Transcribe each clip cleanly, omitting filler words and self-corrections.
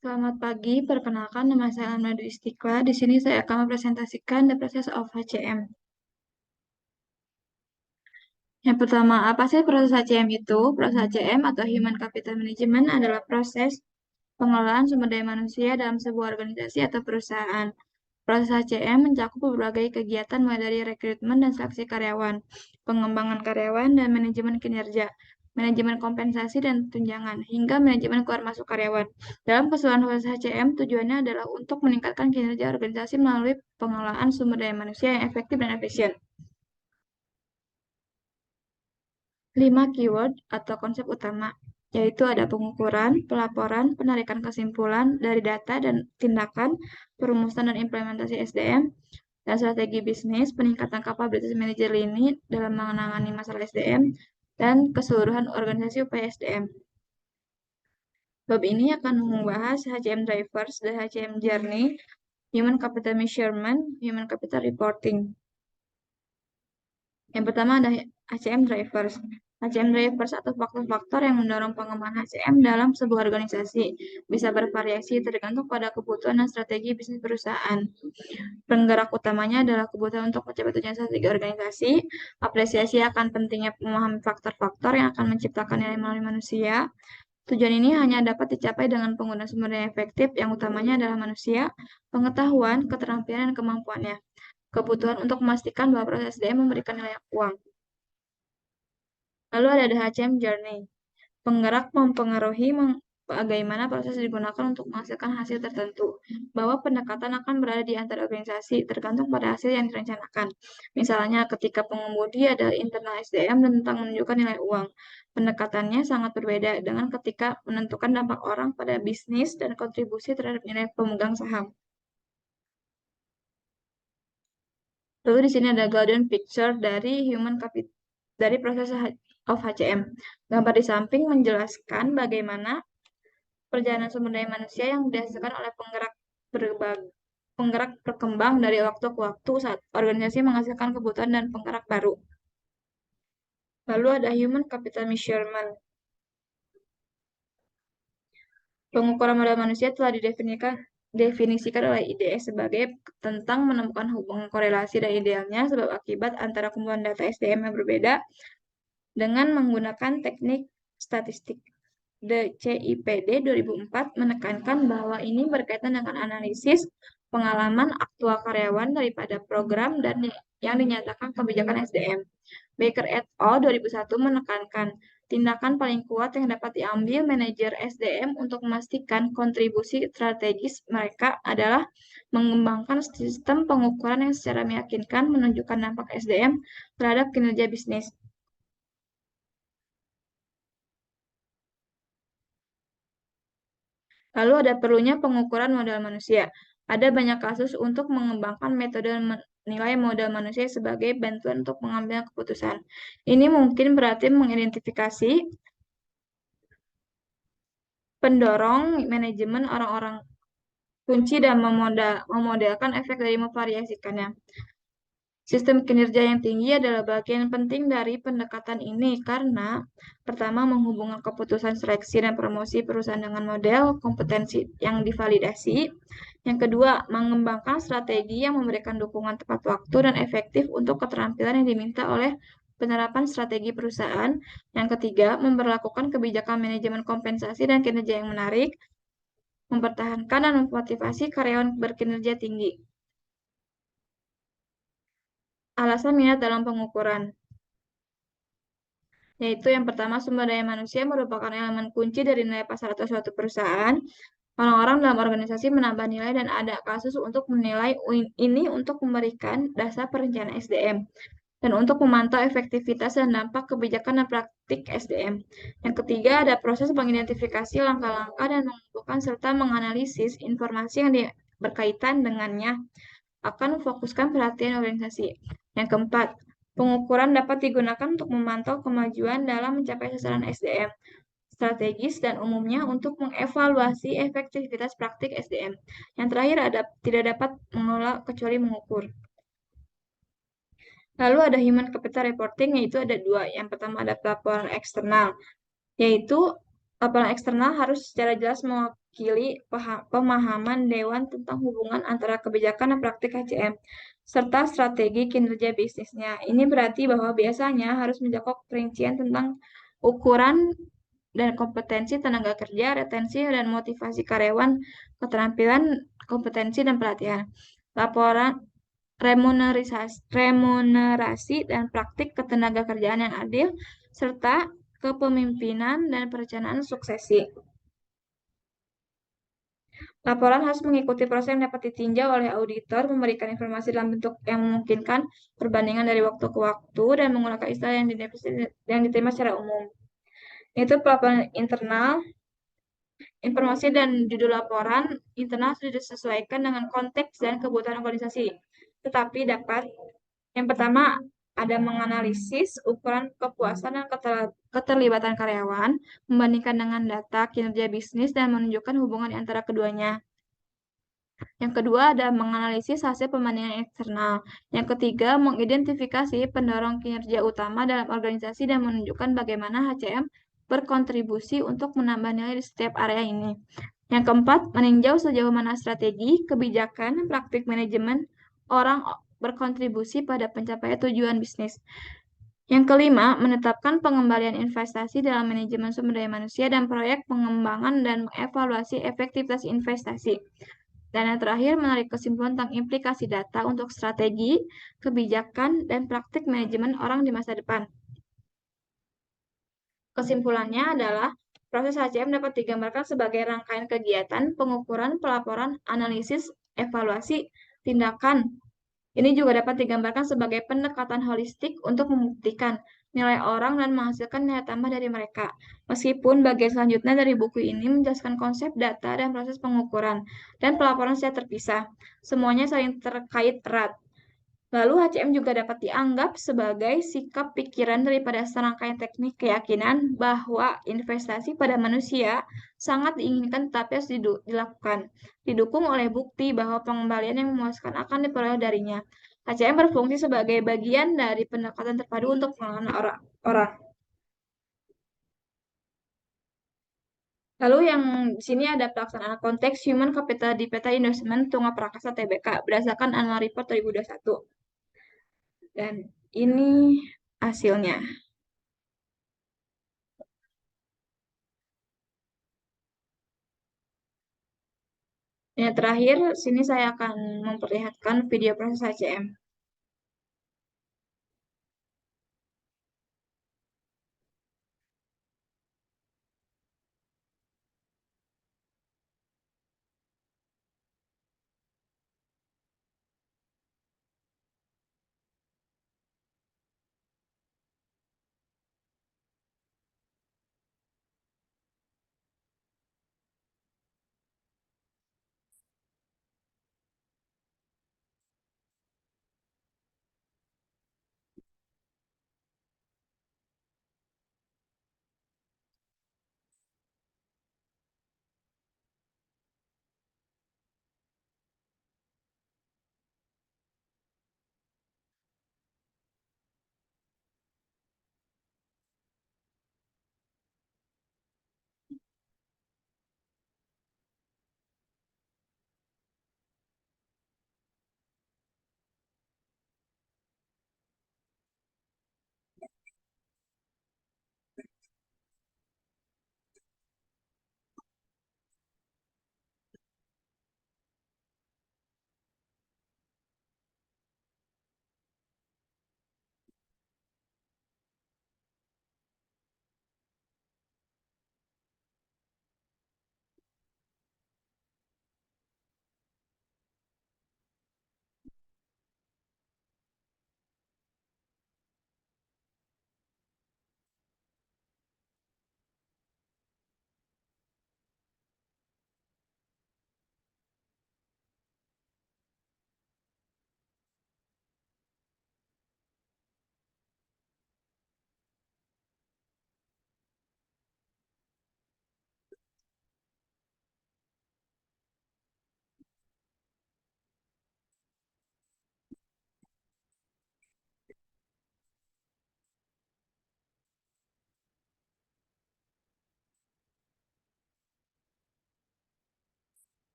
Selamat pagi, perkenalkan nama saya Almadu Istiqlal. Di sini saya akan mempresentasikan the process of HCM. Yang pertama, apa sih proses HCM itu? Proses HCM atau Human Capital Management adalah proses pengelolaan sumber daya manusia dalam sebuah organisasi atau perusahaan. Proses HCM mencakup berbagai kegiatan mulai dari rekrutmen dan seleksi karyawan, pengembangan karyawan dan manajemen kinerja, manajemen kompensasi dan tunjangan, hingga manajemen keluar masuk karyawan. Dalam keseluruhan proses HCM, tujuannya adalah untuk meningkatkan kinerja organisasi melalui pengelolaan sumber daya manusia yang efektif dan efisien. 5 keyword atau konsep utama, yaitu ada pengukuran, pelaporan, penarikan kesimpulan dari data dan tindakan, perumusan dan implementasi SDM, dan strategi bisnis, peningkatan kapabilitas manajer lini dalam menangani masalah SDM, dan keseluruhan organisasi upaya SDM. Bab ini akan membahas HCM Drivers dan HCM Journey, Human Capital Measurement, Human Capital Reporting. Yang pertama ada HCM Drivers. HCM Drivers atau faktor-faktor yang mendorong pengembangan HCM dalam sebuah organisasi bisa bervariasi tergantung pada kebutuhan dan strategi bisnis perusahaan. Penggerak utamanya adalah kebutuhan untuk mencapai tujuan strategi organisasi, apresiasi akan pentingnya memahami faktor-faktor yang akan menciptakan nilai melalui manusia. Tujuan ini hanya dapat dicapai dengan penggunaan sumber daya efektif yang utamanya adalah manusia, pengetahuan, keterampilan, dan kemampuannya. Kebutuhan untuk memastikan bahwa proses SDM memberikan nilai uang. Lalu ada HCM Journey. Penggerak mempengaruhi bagaimana proses digunakan untuk menghasilkan hasil tertentu, bahwa pendekatan akan berada di antara organisasi, tergantung pada hasil yang direncanakan. Misalnya, ketika pengemudi adalah internal SDM dan tentang menunjukkan nilai uang. Pendekatannya sangat berbeda dengan ketika menentukan dampak orang pada bisnis dan kontribusi terhadap nilai pemegang saham. Lalu di sini ada golden picture dari human capital dari proses of HCM. Gambar di samping menjelaskan bagaimana perjalanan sumber daya manusia yang dihasilkan oleh penggerak berkembang dari waktu ke waktu saat organisasi menghasilkan kebutuhan dan penggerak baru. Lalu ada human capital measurement. Pengukuran modal manusia telah definisikan oleh IDS sebagai tentang menemukan hubungan korelasi dan idealnya sebab akibat antara kumpulan data SDM yang berbeda dengan menggunakan teknik statistik. CIPD 2004 menekankan bahwa ini berkaitan dengan analisis pengalaman aktual karyawan daripada program dan yang dinyatakan kebijakan SDM. Baker et al. 2001 menekankan tindakan paling kuat yang dapat diambil manajer SDM untuk memastikan kontribusi strategis mereka adalah mengembangkan sistem pengukuran yang secara meyakinkan menunjukkan dampak SDM terhadap kinerja bisnis. Lalu ada perlunya pengukuran modal manusia. Ada banyak kasus untuk mengembangkan metode menilai modal manusia sebagai bantuan untuk mengambil keputusan. Ini mungkin berarti mengidentifikasi pendorong manajemen orang-orang kunci dan memodelkan efek dari memvariasikannya. Sistem kinerja yang tinggi adalah bagian penting dari pendekatan ini karena pertama menghubungkan keputusan seleksi dan promosi perusahaan dengan model kompetensi yang divalidasi. Yang kedua, mengembangkan strategi yang memberikan dukungan tepat waktu dan efektif untuk keterampilan yang diminta oleh penerapan strategi perusahaan. Yang ketiga, memperlakukan kebijakan manajemen kompensasi dan kinerja yang menarik, mempertahankan dan memotivasi karyawan berkinerja tinggi. Alasan minat dalam pengukuran, yaitu yang pertama sumber daya manusia merupakan elemen kunci dari nilai pasar atau suatu perusahaan. Orang-orang dalam organisasi menambah nilai dan ada kasus untuk menilai ini untuk memberikan dasar perencanaan SDM dan untuk memantau efektivitas dan dampak kebijakan dan praktik SDM. Yang ketiga, ada proses mengidentifikasi langkah-langkah dan mengumpulkan serta menganalisis informasi yang berkaitan dengannya akan memfokuskan perhatian organisasi. Yang keempat, pengukuran dapat digunakan untuk memantau kemajuan dalam mencapai sasaran SDM strategis dan umumnya untuk mengevaluasi efektivitas praktik SDM. Yang terakhir tidak dapat mengelola kecuali mengukur. Lalu ada human capital reporting, yaitu ada dua. Yang pertama ada pelaporan eksternal, yaitu Laporan eksternal harus secara jelas mewakili pemahaman Dewan tentang hubungan antara kebijakan dan praktik HCM, serta strategi kinerja bisnisnya. Ini berarti bahwa biasanya harus mencakup perincian tentang ukuran dan kompetensi tenaga kerja, retensi dan motivasi karyawan, keterampilan, kompetensi, dan pelatihan. Laporan remunerasi dan praktik ketenaga kerjaan yang adil, serta kepemimpinan dan perencanaan suksesi. Laporan harus mengikuti proses yang dapat ditinjau oleh auditor, memberikan informasi dalam bentuk yang memungkinkan perbandingan dari waktu ke waktu, dan menggunakan istilah yang diterima secara umum. Itu pelaporan internal. Informasi dan judul laporan internal sudah disesuaikan dengan konteks dan kebutuhan organisasi. Tetapi dapat, yang pertama, ada menganalisis ukuran kepuasan dan keterlibatan karyawan, membandingkan dengan data kinerja bisnis dan menunjukkan hubungan antara keduanya. Yang kedua ada menganalisis hasil pembandingan eksternal. Yang ketiga, mengidentifikasi pendorong kinerja utama dalam organisasi dan menunjukkan bagaimana HCM berkontribusi untuk menambah nilai di setiap area ini. Yang keempat, meninjau sejauh mana strategi, kebijakan, praktik manajemen orang berkontribusi pada pencapaian tujuan bisnis. Yang kelima, menetapkan pengembalian investasi dalam manajemen sumber daya manusia dan proyek pengembangan dan mengevaluasi efektivitas investasi. Dan yang terakhir, menarik kesimpulan tentang implikasi data untuk strategi, kebijakan, dan praktik manajemen orang di masa depan. Kesimpulannya adalah, proses HCM dapat digambarkan sebagai rangkaian kegiatan, pengukuran, pelaporan, analisis, evaluasi, tindakan. Ini juga dapat digambarkan sebagai pendekatan holistik untuk membuktikan nilai orang dan menghasilkan nilai tambah dari mereka. Meskipun bagian selanjutnya dari buku ini menjelaskan konsep data dan proses pengukuran dan pelaporan secara terpisah, semuanya saling terkait erat. Lalu HCM juga dapat dianggap sebagai sikap pikiran daripada serangkaian teknik keyakinan bahwa investasi pada manusia sangat diinginkan tetapi harus dilakukan, didukung oleh bukti bahwa pengembalian yang memuaskan akan diperoleh darinya. HCM berfungsi sebagai bagian dari pendekatan terpadu untuk pengelolaan orang. Lalu yang di sini ada pelaksanaan konteks Human Capital di Peta Investment Tunga Prakasa TBK berdasarkan Annual Report 2021. Dan ini hasilnya. Yang terakhir, sini saya akan memperlihatkan video proses HCM.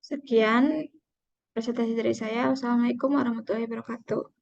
Sekian presentasi dari saya. Wassalamualaikum warahmatullahi wabarakatuh.